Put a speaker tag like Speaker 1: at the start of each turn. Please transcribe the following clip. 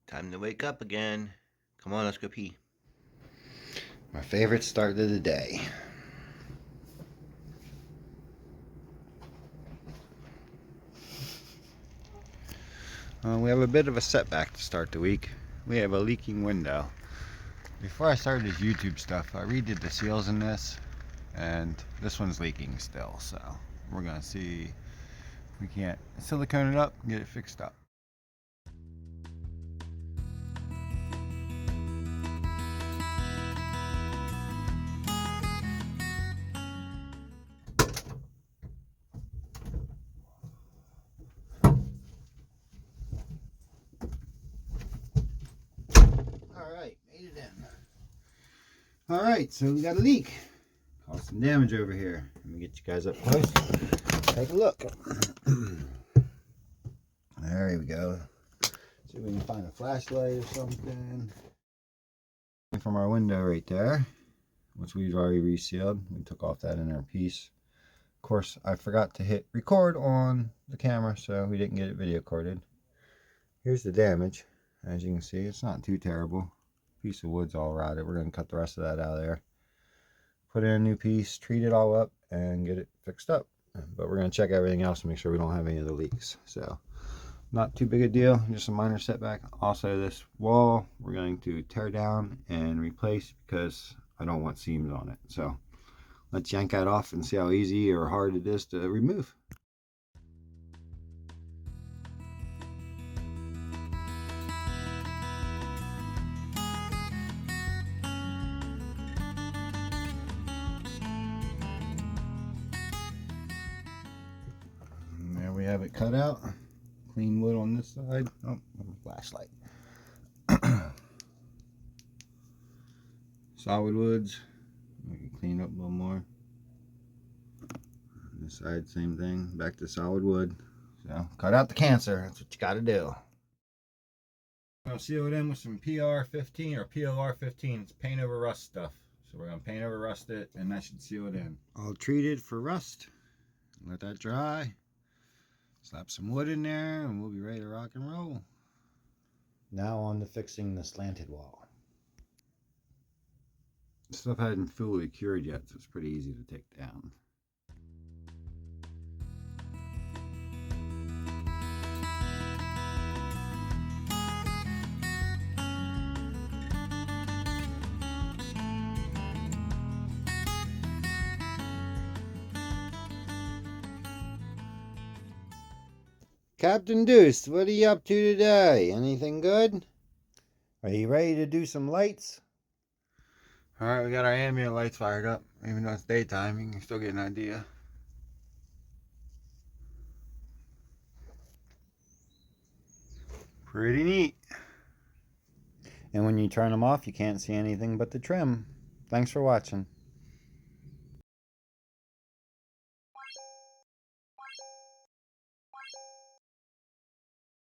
Speaker 1: Time to wake up again. Come on, let's go pee.
Speaker 2: My favorite start of the day. We have a bit of a setback to start the week. We have a leaking window. Before I started this YouTube stuff, I redid the seals in this, and this one's leaking still, so we're gonna see if we can't silicone it up and get it fixed up. Alright, made it in. Alright, so we got a leak. Caused some damage over here. Let me get you guys up close. Take a look. There we go. See if we can find a flashlight or something. From our window right there, which we've already resealed. We took off that inner piece. Of course, I forgot to hit record on the camera, so we didn't get it video recorded. Here's the damage. As you can see, it's not too terrible. Piece of wood's all rotted. We're going to cut the rest of that out of there. Put in a new piece, treat it all up, and get it fixed up. But we're going to check everything else to make sure we don't have any of the leaks. So, not too big a deal, just a minor setback. Also, this wall we're going to tear down and replace because I don't want seams on it. So, let's yank that off and see how easy or hard it is to remove. And there we have it cut out. Clean wood on this side. Oh, flashlight. Solid woods. We can clean up a little more. On this side, same thing. Back to solid wood. So, cut out the cancer. That's what you got to do. I'll seal it in with some PR15 or PLR15. It's paint over rust stuff. So we're going to paint over rust it, and that should seal it in. All treated for rust. Let that dry. Slap some wood in there, and we'll be ready to rock and roll. Now on to fixing the slanted wall. This stuff hadn't fully cured yet, so it's pretty easy to take down. Captain Deuce, what are you up to today? Anything good? Are you ready to do some lights? Alright, we got our ambient lights fired up. Even though it's daytime, you can still get an idea. Pretty neat. And when you turn them off, you can't see anything but the trim. Thanks for watching.